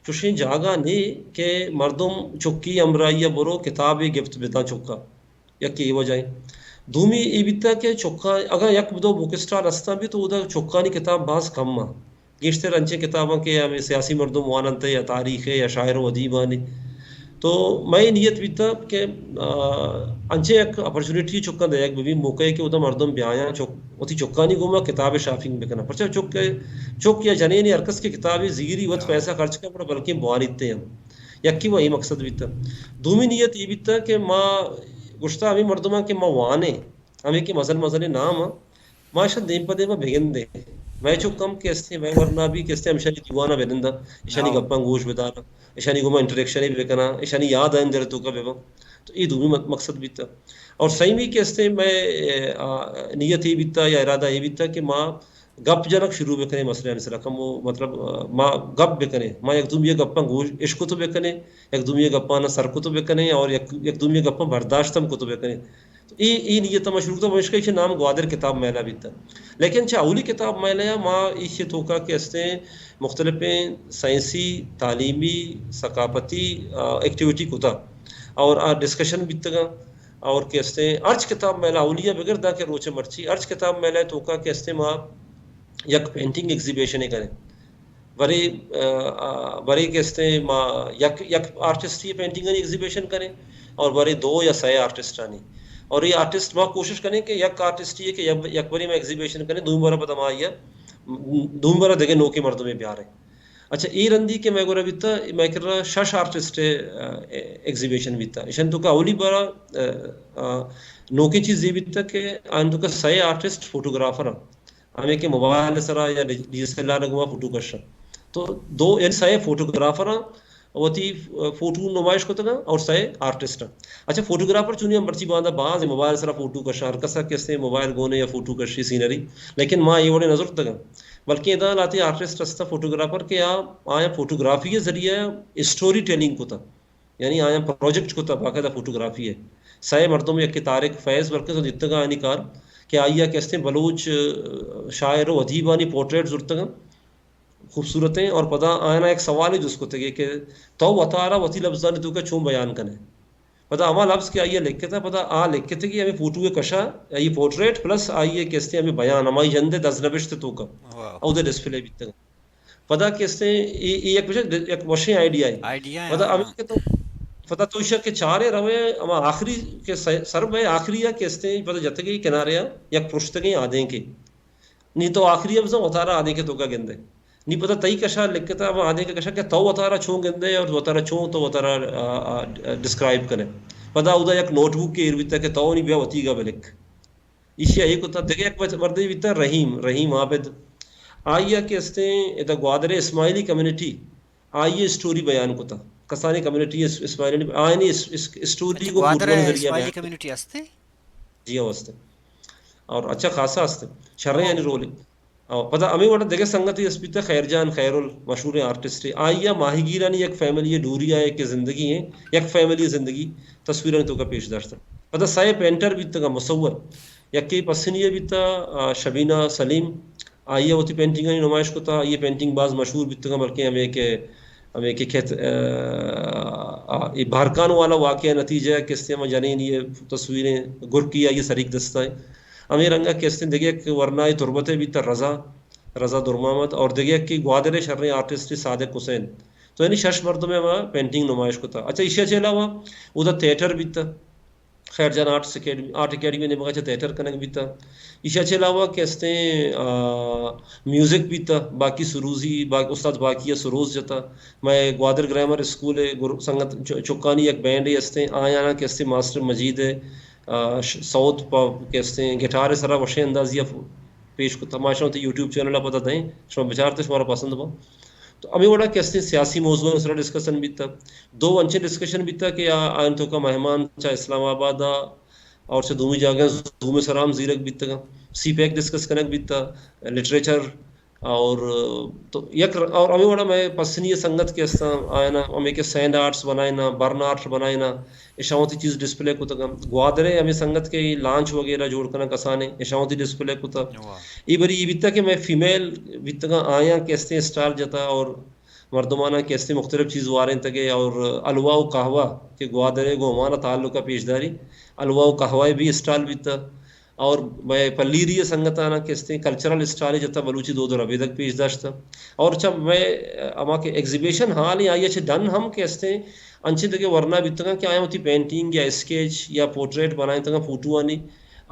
چوشیں جاگا نہیں کہ مردم چکی امرائیہ برو کتابی گفت بتا چکا یا کی وجہ دومی یہ بیتا کہ چوکا اگر یک دو بک اسٹال ہستا بھی تو ادھر چوکانی کتاب بعض کم ماں گیشتر انچے کتاباں کے ہمیں سیاسی مردم واننتے یا تاریخ ہے یا شاعر و ادیبانی تو میں نیت بیتا کہ انچے ایک اپرچونیٹی چکا دیا ایک بھی موقع ہے کہ ادھر مردم بیایا اتی چکانی گوما کتاب شافنگ بکنا پرچہ چک یا جنینی ارکس کی کتابیں زیری وقت پیسہ خرچ کر پڑا بلکہ بوانیتے ہیں یکی وہی مقصد بیتا دومی نیت یہ بیتا کہ ماں گشتہ ہمیں مردمہ کے ماں وانے ہمیں کہ مزل نام ماں شاید دیم پا دیم بھگن دے میں چو کم کہستے میں ورنہ بھی کہستے ہمشانی دیوانا بیدندہ اشانی گپاں گوش بیدانا اشانی گوما انٹریکشنی بکنا اشانی یاد آئیں در تو کا بیبا تو یہ دومی مقصد بیتا اور صحیح بھی کہستے میں نیت ہی بیتا یا ارادہ ہی بیتا کہ ماں گپ جنک شروع بکنے مسئلہ انسرا کم وہ مطلب ماں گپ بکنے ماں یک دوم یہ گپاں گوش عشق تو بکنے یک دوم یہ گپاں سر کو تو بکنے اور یک دوم یہ گپاں برداشتم کو تو بکنے تو یہ نیت مشروع تو مشکل سے نام گوادر کتاب میلہ بیتا لیکن اولی کتاب میلہ ماں اس توقع کے ہستے مختلف سائنسی تعلیمی ثقافتی ایکٹیویٹی کو تھا اور ڈسکشن بیتا اور کے ہستے ارچ کتاب میلہ اولیہ بغیر دا کے روچے مرچی ارچ کتاب میلہ توقع کے ہستے ماں یک پینٹنگ ایگزیبیشن کریں بڑے کہتے ہیں ماں یک آرٹسٹ یہ پینٹنگ ایگزیبیشن کریں اور بڑے 2 یا 6 آرٹسٹ آنی اور یہ آرٹسٹ ماں کوشش کریں کہ یک آرٹسٹ یہ کہ یک بری میں ایگزیبیشن کریں دوم بارہ پتہ ماں آئیا دوم بارہ دیکھیں نو کے مردوں میں پیار ہے اچھا ای رندی کہ میں گورا بیتا میں کر رہا 6 آرٹسٹ ایگزیبیشن بیتا اشان تو کا اولی بارہ نو کی چیز یہ بیتا کہ آن تو کا 6 آرٹسٹ فوٹوگرافر ہمیں کہ موبائل سرا یا ڈی ایس ایل آر لگوا فوٹو کرشا تو 2 یعنی 6 فوٹوگرافر وہ تھی فوٹو نمائش کو تھا اور 6 آرٹسٹ اچھا فوٹوگرافر چونی ہم مرچی باندھا بعض موبائل سرا فوٹو کرشا ہر کسا کیسے موبائل گونے یا فوٹو کرشی سینری لیکن ماں یہ وڑے نظر تک بلکہ ادا لاتی آرٹسٹ رستا فوٹوگرافر کے آیا فوٹوگرافی کے ذریعے اسٹوری ٹیلنگ کو تھا یعنی آیا پروجیکٹ کو باقاعدہ فوٹوگرافی ہے سائے مردم یک طارق فیض برکز اتگا آنی کار کہ آئیا کہتے ہیں بلوچ شاعر و ادیبانی پورٹریٹ زرتگا خوبصورتیں اور پدا آنا ایک سوال ہے جس کو تگے کہ تو وطارا وتی لفظانی تو کا چون بیان کنے پتا اما لفظ کے آئیے لکھ کے تھا پتا لکھ کے تھے کہ ہمیں فوٹو کشا یہ پورٹریٹ پلس آئیے کہتے ہیں ہمیں بیان ہماری جندے دس نبشت تو کا او دے ڈسپلے بھی تک پتا کہتے ہیں یہ ایک وشیں آئیڈیا ہے آئیڈیا پتا ہے ہمیں کہ تو پتا تو شک کے چارے روے اما آخری کے سر میں آخری یا کہتے ہیں پتا جتے گئی کنارے یا پرشت گئی آدھیں کے نہیں تو آخری اب اتارا آدھیں کے تو کا گندے نہیں پتا تئی کشا لکھتا ہے آدھے کا کشا کہ تو اتارا چھوں گندے اور اتارا چھوں تو اتارا ڈسکرائب کرے پتا ادا یک نوٹ بک کے اربیتا کہ تو نہیں بیا ہوتی گا بلک اسی ایک ہوتا دیکھے ایک مردی بیتا رحیم عابد آئیا کہ اس نے ادا گوادر اسماعیلی کمیونٹی آئیے سٹوری بیان کو تھا کسانی کمیونٹی اسماعیلی آئینی سٹوری کو گوادر فوٹو ذریعہ اسماعیلی بیان کمیونٹی ہستے جی واسطے اور اچھا خاصا ہستے شرح یعنی رول پتا ہمیں وڑا دیکھے سنگت اس بیتا خیر جان خیرال مشہور آرٹسٹ آئیا ماہی گیرانی ایک فیملی ہے ڈوریا ہے کہ زندگی ہے یک فیملی زندگی تصویریں تو کا پیش داشتا پتا سائے پینٹر بیتا کا مصور یک کی پسنیہ بیتا شبینہ سلیم آئیے ہوتی پینٹنگ نمائش کو تھا یہ پینٹنگ بعض مشہور بیتا کا بلکہ ہمیں کہ کہتے یہ بھارکان والا واقعہ نتیجہ ہے کس طرح جانین یہ تصویریں گر کیا یہ سریک دستہ ہے ہمیں رنگا کس طرح دیکھے کہ ورنہ تربتیں بھی تر رضا درمامت اور دیکھے کہ گوادر شرح آرٹسٹ صادق حسین تو یعنی شش مردوں میں وہاں پینٹنگ نمائش کو تھا اچھا اسے چلا ہوا ادھر تھیٹر بھی تھا خیر جان آرٹ اکیڈمی نے بغیر تھیٹر کنک بھی تھا عشا چلا ہوا کہتے ہیں میوزک بھی تھا باقی سروزی استاد باقی سروز جتا میں گوادر گرامر اسکول ہے سنگت چکانی ایک بینڈ ہے ہستے آیا نا کہتے ماسٹر مجید ہے ساؤتھ کہتے ہیں گٹار سرا وشے اندازیہ پیش کو تماشا ہوتی یوٹیوب چینل پتہ دیں شما بچارتے شمارا پسند با تو ابھی بڑا کہتے ہیں سیاسی موضوع سرا ڈسکشن بھی تھا دو انچے ڈسکشن بھی تھا کہ آئین تو کا مہمان چاہے اسلام آباد اور سے دومی جاگہ دوم سرام زیرک بھی تھا سی پیک ڈسکس کنک بھی تھا لٹریچر اور تو یک اور ہمیں بڑا میں پسنی سنگت کے اس آیا نا ہمیں کہ سینڈ آرٹس بنائے نا برن آرٹ بنائے نا اشاوتی چیز ڈسپلے کو تھا گوادرے ہمیں سنگت کے لانچ وغیرہ جوڑ کرنا کسانے اشاوتی ڈسپلے کو تھا یہ بری یہ بھی تھا کہ میں فیمیل بھی تھا آیا کیسے اسٹار جتا اور مردمانہ کیسے مختلف چیز واریں تگے اور الوا و قہوہ کہ گوادرے گو ہمارا تعلق کا پیشداری الوا و قہوہ بھی اسٹال بھی تھا اور میں پلیری سنگت آنا کہتے ہیں کلچرل اسٹائل جتا بلوچی دو ربے تک پیش داشتا اور اچھا میں اما کے ایگزیبیشن حال ہی آئی اچھے ڈن ہم کہتے ہیں انچے تک ورنہ بھی تک کہ آیا ہوتی پینٹنگ یا اسکیچ یا پورٹریٹ بنائیں تک فوٹو آنی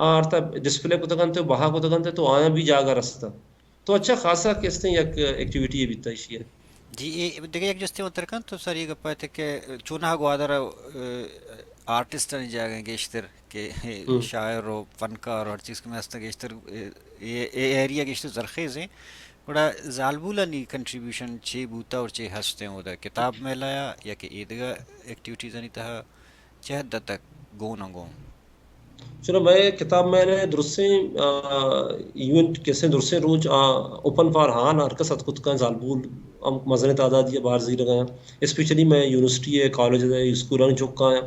آرتا ڈسپلے کو تکن تو بہا کو تکن تو آیا بھی جاگا رستا تو اچھا خاصا کہتے ہیں یک ایکٹیویٹی ہے بھی تیشی ہے جی یہ دیکھیں ایک جستے مترکن تو سر یہ گپا تھے کہ چونہ گوادر آرٹسٹ نہیں جا گئے گیشتر کہ شاعر و فنکار اور ہر چیز کے میں ہستا گیشتر یہ ایریا گیشتر زرخیز ہیں بڑا زالبولا نہیں کنٹریبیوشن چھ بوتا اور چھ ہستے ہیں ادھر کتاب میں لایا یا کہ ایدگا ایکٹیویٹیز نہیں تھا چہ حد تک گو نہ گو چلو میں کتاب میں نے درسیں ایونٹ کیسے درسیں روج اوپن فار ہان ہرکس اتکت کا زالبول مزن تعداد یہ بار زیر گیا اسپیشلی میں یونیورسٹی ہے کالج ہے اسکولان چکا ہے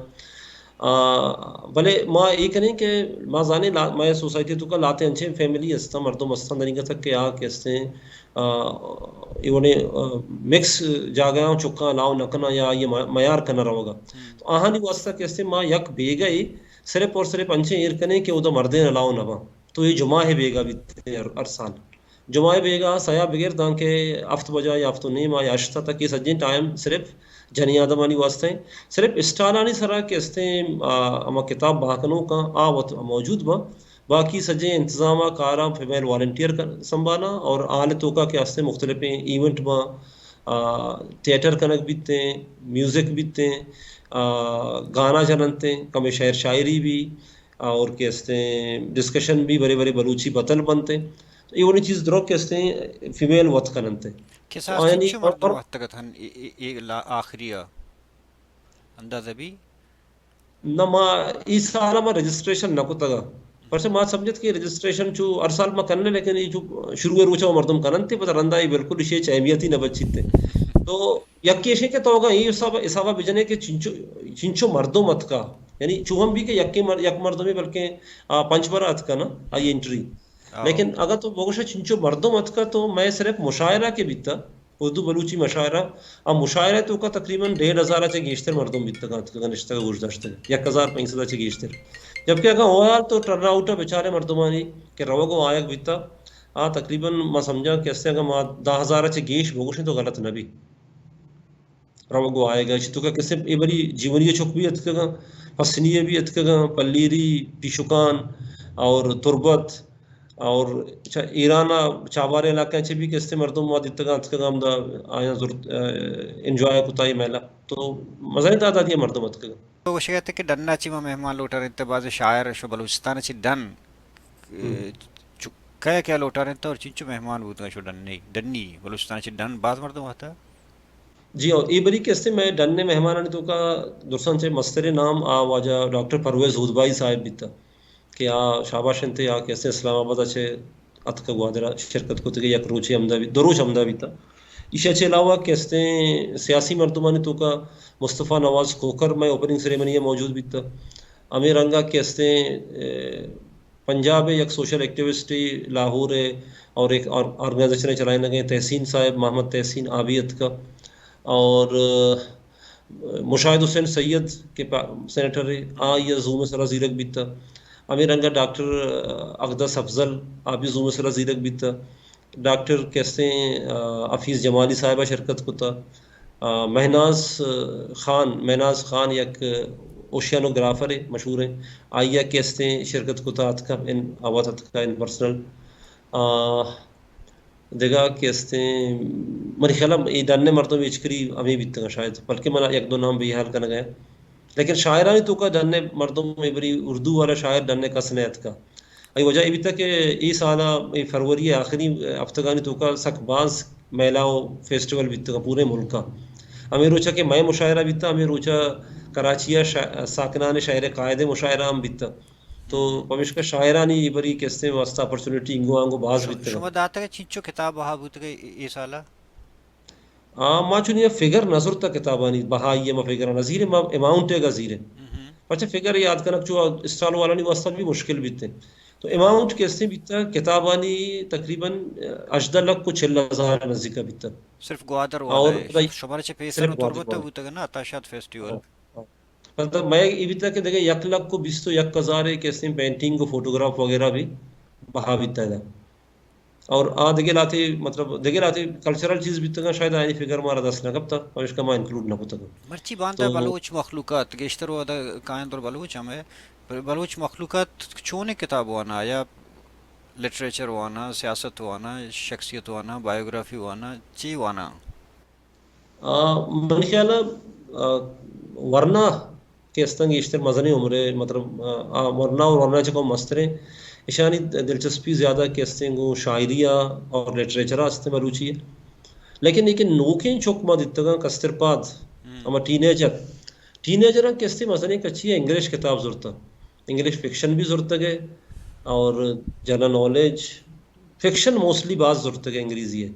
بھلے ماں یہ کریں کہ ماں جانے میں سوسائٹی تو کا لاتے انچے فیملی ہستا مردم ہستا نہیں کہتا کہ آ کیسے انہیں مکس جا گیا چکا لاؤ نکنا یا یہ معیار کرنا رہو گا تو آہا نہیں واسطہ کیسے ماں یک بے گئی صرف اور صرف انچے ایر کنے کہ ادھا مردیں نلاؤ نبا تو یہ جمعہ ہے بیگا بھی ارسال جمعہ بیگا سیا بغیر دان کے افت بجا یا افت نیم یا اشتا تک یہ سجین ٹائم صرف جنی آدمانی واسطے ہیں صرف اسٹالانی سرا کے استے اما کتاب باکنوں کا آوت موجود با باقی سجے انتظامہ کارا فیمیل والنٹیئر کا سنبھانا اور آل توکا کے استے مختلف ایونٹ با تھیٹر کنک بیتے ہیں میوزک بیتے ہیں گانا جننتے کم شعر شاعری بھی اور کہتے ہیں ڈسکشن بھی بڑے بڑے بلوچی بطل بنتے تو یہ انہیں چیز درو کہتے ہیں فیمیل وقت کننتے کسا سنچ مردم وقت تک ہن آخری اندازہ بھی نہ ماں اس سارا ماں رجسٹریشن نہ کو تگا پر سے ماں سمجھت کہ رجسٹریشن چو ہر سال ماں کرنے لیکن یہ جو شروع روچا مردم کننتے پتہ رندہ ہی بالکل اسے اہمیت ہی نہ بچی تھے تو یکیشے کے توگا یہ اسابہ بجنے کے چنچو مردوں مت کا یعنی چوہم بھی کہ یک مردوں میں بلکہ پنچ برا ات کا نا آئی انٹری لیکن اگر تو بگوشا چنچو مردوں مت کا تو میں صرف مشاعرہ کے بیتا اردو بلوچی مشاعرہ اب مشاعرہ تو کا تقریباً 1,500 چے گیشتر مردوں بیتا کا نشتہ کا گوش داشتے 1,500 چے گیشتر جبکہ اگر ہوا تو ٹرن آؤٹ بیچارے مردمانی کہ رو کو آیک بیتا تقریباً میں سمجھا کہ اس سے اگر 10,000 چے گیش بگوشیں تو غلط نہ بھی رو آئے گا تو کا کسے یہ بری جیونی چوک بھی اتکا حسنیہ بھی اتکا پلیری پیشکان اور تربت اور ایران چابارے علاقے چے بھی کسے مردم مواد اتکا اتکا ہم دا آیا ضرورت انجوائے کتائی میلا تو مزہ نہیں دادا دیا مردم اتکا تو وہ شکایت ہے کہ ڈن چی میں مہمان لوٹا رہتے بعض شاعر شو بلوچستان چی ڈن کیا کیا لوٹا رہتا اور چنچو مہمان بوتا شو ڈنی بلوچستان چی ڈن بعض مردم ہوتا جی اور ای بری کیسے میں ڈننے مہمانانی تو کا درسان سے مستر نام واجہ ڈاکٹر پرویز ہودبائی صاحب بیتا کہ شاباش انتے کیسے اسلام آباد اچھے اتکا گوادرہ شرکت کو تکے یک روچے امدہ بھی دروچ امدہ بیتا اس اچھے علاوہ کیسے سیاسی مردمانی تو کا مصطفیٰ نواز کھوکر میں اوپننگ سریمنی موجود بیتا امیر رنگا کیسے پنجاب یک سوشل ایکٹیوسٹی لاہور ہے اور ایک آرگنائزیشن چلائے لگے تحسین صاحب محمد تحسین آبیت کا اور مشاہد حسین سید کے سینیٹر یہ زوم سرا زیرک بیتا امیر رنگا ڈاکٹر اقدس افضل آبی زوم سرا زیرک بیتا ڈاکٹر کیسے حفیظ جمالی صاحبہ شرکت کتا مہناز خان یک اوشیانوگرافر ہے مشہور ہے آئیا کیسے شرکت کتا اتکا ان آواز اتکا ان پرسنل دیگا کیستے منی خیالم یہ ڈننے مردوں میں اچکری ہمیں بیتا گا شاید بلکہ میں ایک دو نام بھی حال کرنا گیا لیکن شاعرانی تو کا ڈننے مردوں میں بری اردو والا شاعر ڈننے کا سنیت کا ای وجہ یہ بیتا کہ ای سالہ فروری آخری ہفتگانی تو کا سک باز میلاو فیسٹیول بیتا گا پورے ملک کا ہمیں روچا کہ میں مشاعرہ بیتا ہمیں روچا کراچیہ ساکنان شاعر قائد مشاعرہ ہم بیتا تو پمیش کا شاعرانی بری کیستے واسطہ اپرچونٹی انگو آنگو باز بیتا شما داتا کہ چنچو کتاب وہاں بوتا کہ یہ سالہ ما چونی فگر نظر تا کتابانی بہائی ما فگر نظیر ما اماؤنٹ ہے گزیر ہے پچھا فگر یاد کرنا جو اسٹال والا نہیں واسطہ بھی مشکل بیتے تو اماؤنٹ کیسے بیتا کتابانی تقریباً 18 کو 6,000 نزدیکا بیتا صرف گوادر والا ہے شمار چے پیسر تربتا بوتا کہ نا اتاشات فیسٹیول مطلب میں یہ بیتا کہ دیکھیں 1,00,000 کو 20 تو 1,000 کیسے پینٹنگ کو فوٹوگراف وغیرہ بھی بہا بیتا ہے اور دیکھے لاتے مطلب دیکھے لاتے کلچرل چیز بھی تک شاید آئینی فگر مارا دس نہ کب تھا اور اس کا ماں انکلوڈ نہ ہوتا مرچی باندھا بلوچ مخلوقات گیشتر ودا کائن دور بلوچ ہمیں بلوچ مخلوقات چونے کتاب وانا یا لٹریچر وانا سیاست وانا شخصیت وانا بایوگرافی وانا چی وانا من خیال ورنہ کیستنگ اشتر مزنی عمرے مطلب ورنہ اور ورنہ چکو مسترے اشانی دلچسپی زیادہ کیستے گو شاعریہ اور لٹریچرہ استے بلوچی ہے لیکن نوکیں چوک ما دیتا گا کستر پاد اما ٹینیجر کیستے مزنی کچھی ہے انگلیش کتاب ضرورتا انگلیش فکشن بھی ضرورتا گئے اور جنرل نالج فکشن موسٹلی بعض ضرورتا گئے انگریزی ہے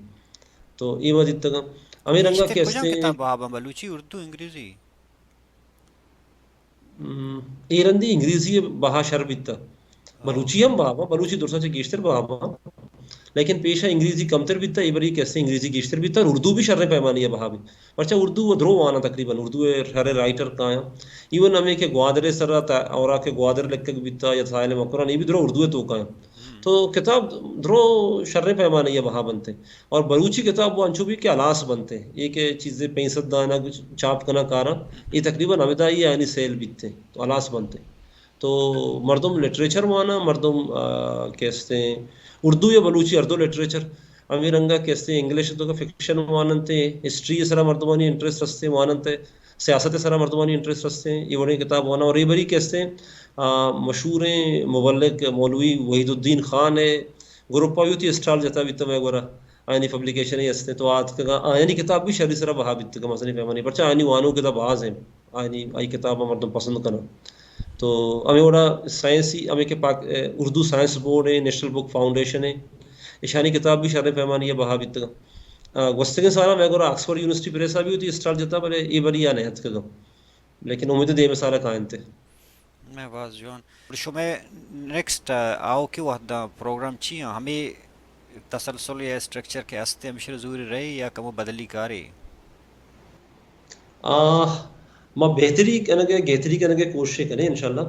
تو یہ ما دیتا گا امیر رنگا کیستے کتاب بابا بلوچی اردو انگریزی ایرندی انگریزی بہا شر بیتا بلوچی ہم بابا بلوچی درسا سے گیشتر بابا لیکن پیشہ انگریزی کمتر بیتا یہ بری کیسے انگریزی گیشتر بیتا اور اردو بھی شر پیمانی ہے بہا بھی پرچہ اردو وہ درو آنا تقریباً اردو شر رائٹر کا ہے ایون ہمیں کہ گوادر سر اور کے گوادر لکھ کے بیتا یا ساحل مقران یہ بھی درو اردو ہے تو کا ہے تو کتاب درو شر پیمانی ہے بہا بنتے اور بلوچی کتاب وہ انچو بھی کہ الاس بنتے یہ کہ چیزیں 65 دانا چاپ کنا کارا یہ تقریباً امدائی یعنی سیل بیتے تو الاس بنتے تو مردم لٹریچر وانا مردم کیستے ہیں اردو یا بلوچی اردو لٹریچر امیر رنگا کیستے ہیں انگلش تو کا فکشن واننتے ہسٹری سرا مردمانی انٹرسٹ رستے واننتے سیاست سرا مردمانی انٹرسٹ رستے یہ بڑی کتاب وانا اور یہ بری کیستے ہیں مشہور مبلغ مولوی وحید الدین خان ہے گروپ پاویوتی اسٹال جتا بھی تمہیں گورا آئینی پبلیکیشن ہی استے تو آئینی کتاب بھی شہری سرا بہا بیتے کا مسئلہ پیمانی پرچہ آئینی وانوں کتاب آز ہیں آئی کتاب مردم پسند کرنا تو ہمیں وڑا سائنسی ہمیں کہ اردو سائنس بورڈ ہے نیشنل بک فاؤنڈیشن ہے اشانی کتاب بھی شرح پیمانی ہے بہا بیت کا گوستگی سارا میں گورا آکسفورڈ یونیورسٹی پریسا بھی ہوتی اسٹار جتا بلے ای بری یا نہیں ہتکگم لیکن امید دے میں سارا کائن تے میں باز جون شما نیکسٹ آو کی وحدہ پروگرام چی ہمیں تسلسل یا اسٹرکچر کے ہستے ہمشیر ضروری رہے یا کمو بدلی کاری ما بہتری کنگے گہتری کنگے کوشش کریں انشاءاللہ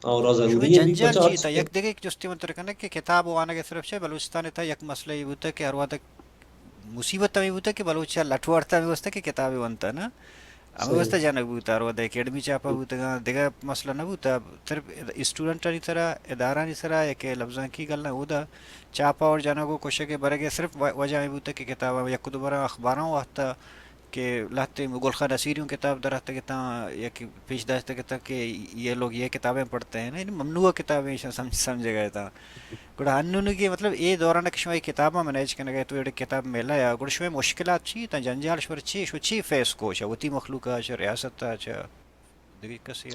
اور شما ضروری ہے بھی جنجال چی پچاس تا یک دیگه جستی منتر کنه که کتاب وانا کے صرف چه بلوچستان تا یک مسئله ای بوده که هر وقت مصیبت می بوده که بلوچیا لٹوارتا می وسته که کتابی ونتا نا اما صحیح وسته جانا بوده هر وقت اکیڈمی چاپا بوده گا دیگه مسئله نبوده صرف اسٹوڈنٹ نی طرح ادارہ نی طرح یک لفظان کی گل نہ ہودا چاپا اور جانا کو کوشش کے برگے صرف وجہ می بوده که کتاب یک دوبارہ اخباراں وقتا کہ لہتے گل خان اسیریوں کتاب درخت کہتا یا پیش داشت کہتا کہ یہ لوگ یہ کتابیں پڑھتے ہیں نا یعنی ممنوع کتابیں سمجھے گئے تھا گڑا انہوں کی مطلب یہ دوران کہ شوئی کتاباں منیج کرنے گئے تو یہ کتاب میلا یا گڑا شوئی مشکلات چی تا جنجال شور چی شو چی فیس کو چا وتی مخلوقہ چا ریاست چا دیگه کسی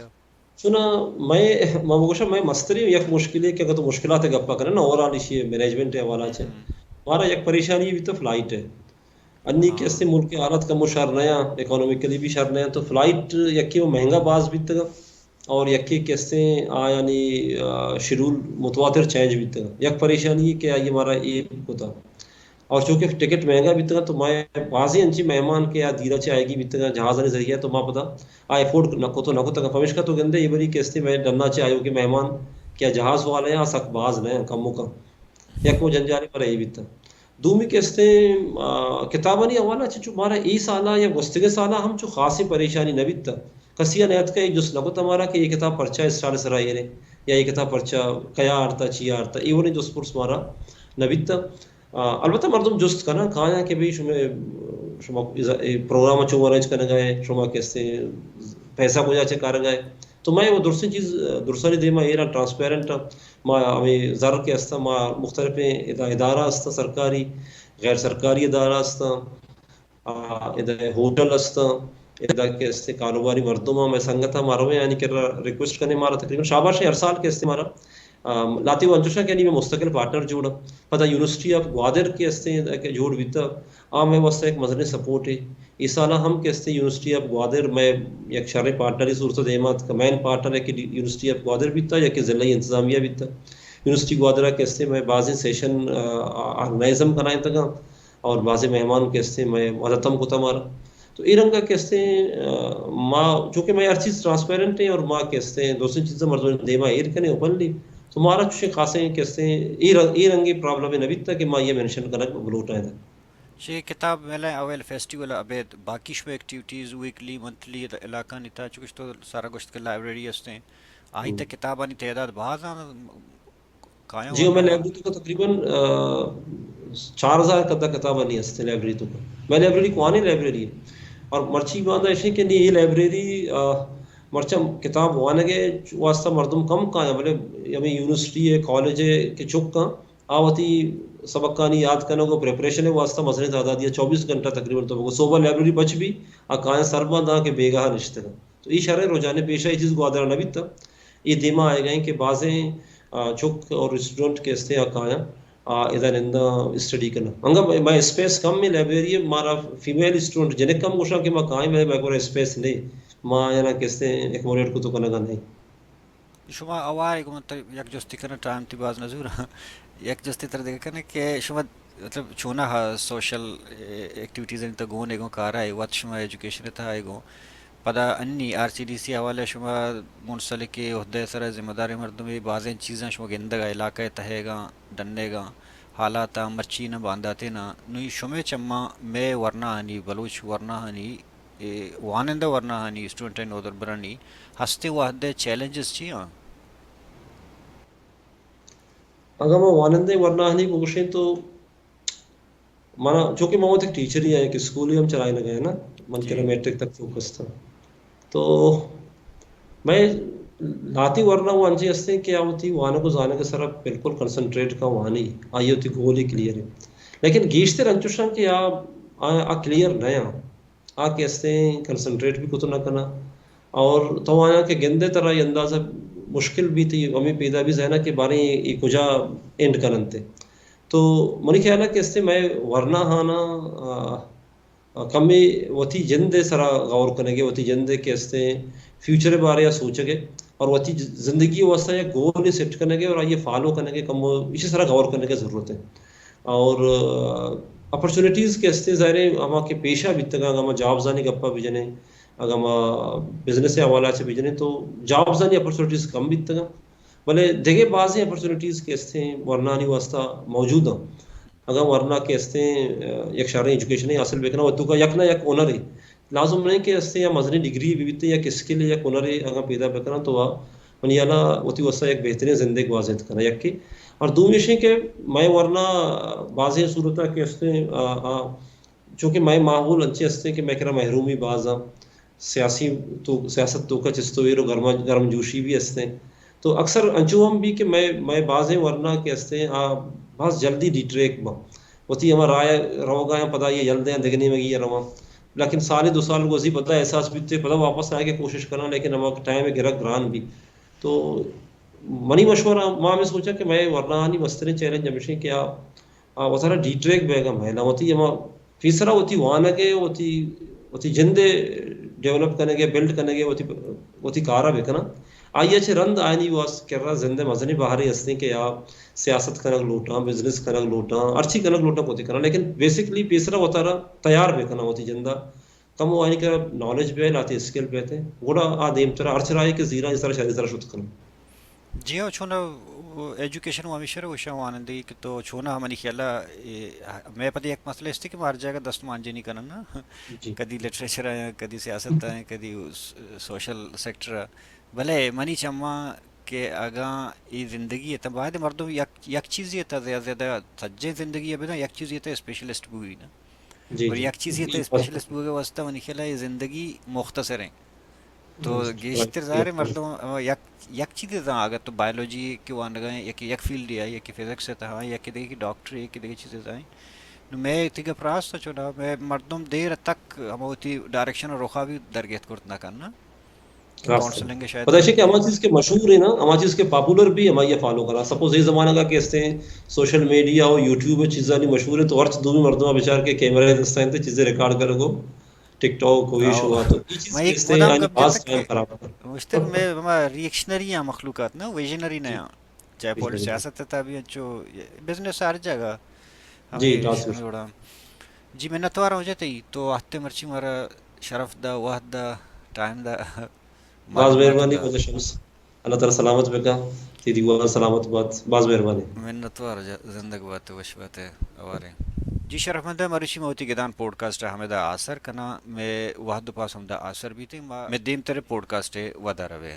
چنا میں مگوشا میں مستری یک مشکلی کہ تو مشکلات گپا کرنا نا اوورال اسی مینجمنٹ ہے والا چھ ہمارا یک پریشانی بھی تو فلائٹ ہے انی کے ہاں سے ملک کی حالت کم شر نیا اکانومیکلی بھی شر نیا تو فلائٹ یکی وہ مہنگا باز بھی تگا اور یکی کیسے یعنی شیڈول متواتر چینج بھی تگا یک پریشانی کہ یہ ہمارا یہ ہوتا اور چونکہ ٹکٹ مہنگا بھی تگا تو میں بازی انچی مہمان کے یا دیرہ چاہے گی بھی تگا جہاز نے ذریعہ تو ماں پتا افورڈ نکو تگا پمیش کا تو گندے یہ بری کیسے میں ڈرنا چاہیو کہ مہمان کیا جہاز والے ہیں سک باز نہیں کموں کا یک وہ جنجالی پر ای بھی تھا دومی کہتے کتابانی حوالہ چو مارا ای سالہ یا گستگے سالہ ہم چو خاصی پریشانی نبیت تا کسی نیت کا ایک جس لگو تمہارا کہ یہ کتاب پرچا اس سال سرائی نے یا یہ کتاب پرچا کیا آرتا چی آرتا ای ونے جس پرس مارا نبیت تا البتہ مردم جست کرنا کہاں کہ بھی شما پروگرام چو ارینج کرنے گئے شما کہتے پیسہ کو جاچے کار گئے تو میں وہ درستی چیز درستی دے میں ایرا ٹرانسپیرنٹ ما ہمیں زر کے استا ما مختلف ادارہ استا سرکاری غیر سرکاری ادارہ استا ادھر ہوٹل استا ادھر کے استے کاروباری مردمہ میں سنگتا مارا میں یعنی کہ ریکویسٹ کرنے مارا تقریباً شاباش ہر سال کے استے مارا لاتی و انجوشا کے لیے میں مستقل پارٹنر جوڑا پتہ یونیورسٹی آف گوادر کے استے جوڑ بیتا میں واسطہ ایک مذہنی سپورٹ ہے اس سالہ ہم کے استے یونیورسٹی آف گوادر میں ایک شرعی پارٹنری صورت دیمات کا مین پارٹنر ہے کہ یونیورسٹی آف گوادر بیتا یا کہ ضلعی انتظامیہ بیتا یونیورسٹی گوادرہ کے استے میں بعضی سیشن آرگنائزم کرائیں تگا اور بعضی مہمان کے استے میں مدتم کو تمہارا تو ای رنگا کہتے ہیں ماں چونکہ میں ہر چیز ٹرانسپیرنٹ ہے اور ماں کہتے ہیں دوسری چیزیں مردوں نے دیما ایر کرنے اوپنلی تو مارا چوشے خاصے ہیں کہتے ہیں ای رنگی پرابلم ہے نبیت تا کہ ماں یہ منشن کرنا بلوٹ آئے تھا یہ کتاب میلے اول فیسٹیول ابید باقی شو ایکٹیویٹیز ویکلی منتھلی علاقہ نہیں تھا چونکہ تو سارا گشت کے لائبریری ہستے ہیں آئی تک کتابانی تعداد بہت قائم جی میں ورنہ لائبریری تو تقریباً 4000 کتا کتابہ نہیں ہستے لائبریری تو میں لائبریری کو آنے لائبریری ہے اور مرچی باندھا ایسے کہ نہیں یہ لائبریری مرچہ کتاب وانے کے واسطہ مردم کم کہاں ہے بلے ہمیں یونیورسٹی ہے کالج ہے کہ چک کہاں آواتی سبق کہانی یاد کرنے کو پریپریشن ہے واسطہ مسئلے تعداد یا 24 گھنٹہ تقریباً تو صوبہ لائبریری بچ بھی کہاں سربا دا کہ بیگاہ نشتے گا تو یہ شرح رجانے پیشہ یہ چیز گوادرہ نبی تھا یہ دیما آئے گئے کہ بعضیں چک اور اسٹوڈنٹ کے استے کہاں ادھر اندہ اسٹڈی کرنا انگا میں اسپیس کم میں لائبریری ہے مارا فیمیل اسٹوڈنٹ جنہیں کم گوشا کہ میں کہیں میں کوئی اسپیس نہیں ماں یا نا کستے ایکمولیٹ کو تو کرنا گا نہیں شما اوار کو مطلب یک جستی کرنا ٹائم تی باز نظور یک جستی تر دیکھ کرنا کہ شما مطلب چونا سوشل ایکٹیویٹیز ان گون ایگو کارا ہے وقت شما ایجوکیشن تھا ایگو پدا انی آر سی ڈی سی حوالے شما منسلک عہدے سر ذمہ دار مردمی بعضیں چیزیں شما گندگا علاقہ تہے گا ڈننے گا حالات مرچی نہ باندھاتے نا نوی شمے چما میں ورنہ ہنی بلوچ ورنہ ہنی وانندہ ورنہ ہنی اسٹوڈنٹ ادھر برانی ہستے وحدے چیلنجز چی ہاں اگر میں وانندے ورنہ ہنی کو گوشیں تو مانا چونکہ میں وہ ایک ٹیچر ہی ہے کہ اسکول ہی ہم چلائے لگے ہیں نا من جی کرا میٹرک تک فوکس تھا تو میں لاتی ورنہ وہ انجی ہستے ہیں کہ آوتی وانا کو زانے کے سر بالکل کنسنٹریٹ کا وانی آئی ہوتی گول ہی کلیئر ہے لیکن گیشتے رنچوشاں کہ آ کلیئر نیا آ کہستے ہیں کنسنٹریٹ بھی کتو نہ کرنا اور تو آیا کہ گندے طرح یہ اندازہ مشکل بھی تھی ہمیں پیدا بھی ذہنہ کہ بارے یہ کجا اینڈ کرن تھے تو منی خیال ہے کہ اس سے میں ورنہ ہانا کمی وتی جند سرا غور کرنے گے وتی جند کے اس سے فیوچر بارے یا سوچ گے اور وتی زندگی واسطہ یا گول سیٹ کرنے گے اور یہ فالو کرنے کے کم اسی طرح غور کرنے کی ضرورت ہے. اور اپرچونیٹیز کے استے ظاہر ہما کے پیشہ بھی تک اگر جابز آنے گپا بھیجنے اگر بزنس سے حوالہ سے بھیجنے تو جابز آنی اپرچونیٹیز کم بھی تک بھلے دیکھے بعض اپرچونیٹیز کے استے ورنہ نہیں واسطہ موجود ہیں اگر ورنہ کے استے یک شرعی ایجوکیشن حاصل بیکنا وہ تو کا یک نہ یک ہنر ہے لازم نہیں کہ استے یا مزنی ڈگری بھی یا کس کے لیے یک ہنر ہے اگر پیدا بیکنا تو منی اعلیٰ وتی واسطہ ایک بہترین زندگی واضح کرنا یک کی اور دوسری کہ میں ورنہ بعض صورت ہے کہ استے چونکہ میں ماحول اچھے ہستے کہ میں کہہ رہا محرومی بعض ہاں سیاسی تو سیاست تو کا چستویر و گرم جوشی بھی ہستے تو اکثر انچو ہم بھی کہ میں بعض ورنہ کہ ہستے بس جلدی ڈیٹریک با وتی ہمیں رائے رو گا پتہ یہ جلد ہیں دگنی میں یہ رواں لیکن سال 2 سال کو پتہ احساس بھی تھے پتہ واپس آئے کے کوشش کرنا لیکن ہم ٹائم ہے گرک گران بھی تو منی مشورہ ماں میں سوچا کہ میں ورنہ نہیں مسترین چیلنج ہمیشہ کہ وہ سارا ڈیٹریک بیگا محلہ ہوتی ہم تیسرا ہوتی وہاں کے ہوتی جندے ڈیولپ کرنے گے بلڈ کرنے گے ہوتی کارا بیکنا آئیے اچھے رند آئینی واس کر رہا زندے مزنی باہری ہستے کہ آپ سیاست کنگ لوٹاں بزنس کنگ لوٹاں ارچی کنگ لوٹاں ہوتی کرنا لیکن بیسکلی تیسرا ہوتا رہا تیار بیکنا ہوتی جندہ کم وہ آئینی کا نالج بھی ہے لاتی اسکل پہ تھے گوڑا آدھیم طرح ارچ رہا ہے کہ زیرہ اس طرح شاید اس طرح شد کرنا جی ہاں چھونا ایجوکیشن و ہمیشہ وشا آنندی کہ تو چھونا ہماری خیال میں پتہ ایک مسئلہ اس تھی کہ ہر جگہ دست مانجے نہیں کرنا جی کدی لٹریچر آئیں کدی سیاست آئیں کدی سوشل سیکٹر بھلے منی چما کہ اگاں یہ زندگی ہے بعد مردم یک چیز یہ تھا زیادہ سجے زندگی ہے نا یک چیز یہ تھا اسپیشلسٹ بوئی نا جی اور جی یک چیز یہ تھا اسپیشلسٹ بوئی کے واسطہ منی خیال یہ زندگی مختصر ہیں تو گیشتر ظاہر مردم یک چیز تھا اگر تو بایولوجی کے وہاں لگائیں یک فیلڈ ہے یک فزکس ہے ہاں یک دیکھی ڈاکٹر یک دیکھی چیزیں آئیں میں تھی پراس تو چنا میں مردم دیر تک ہم ہوتی ڈائریکشن اور رخا بھی درگیت کرت نہ کرنا کہ راستہ کونسلنگ شاید پتہ ہے کہ ہما چیز کے مشہور ہے نا ہما چیز کے پاپولر بھی ہمیں یہ فالو کرا سپوز یہ زمانہ کا کہ اس سے سوشل میڈیا اور یوٹیوب میں چیزیں نہیں مشہور ہے تو ہر دو مردمہ بیچار کے کیمرے دستائیں تھے چیزیں ریکارڈ کرو گو ٹک ٹاک ہوئی او شو تو یہ چیز میں کے ایک اس سے مدام یعنی کب جب پاس تک ٹائم خراب کر مشتر میں ہمارا ریئیکشنری ہیں مخلوقات نا ویژنری جی نیا چاہے پولیس جی سیاست ہے بھی اچھو بزنس ہر جگہ جی ہمیں ٹرانسفر جوڑا جی میں نتوارا ہو جاتے ہی تو آتے مرچی مارا شرف دا وحد دا ٹائم دا بعض معلومات مہربانی دا خدا شمس اللہ تعالیٰ سلامت بکا تیری وہ سلامت بات بعض مہربانی میں نتوارا زندگ بات وش بات ہے اوارے جی شرف مند مرشی موتی گدان پوڈ کاسٹ ہمیں دا آثر کنا میں وحد پاس ہم دا آثر بھی تھی میں دیم ترے پوڈ کاسٹ ودا روے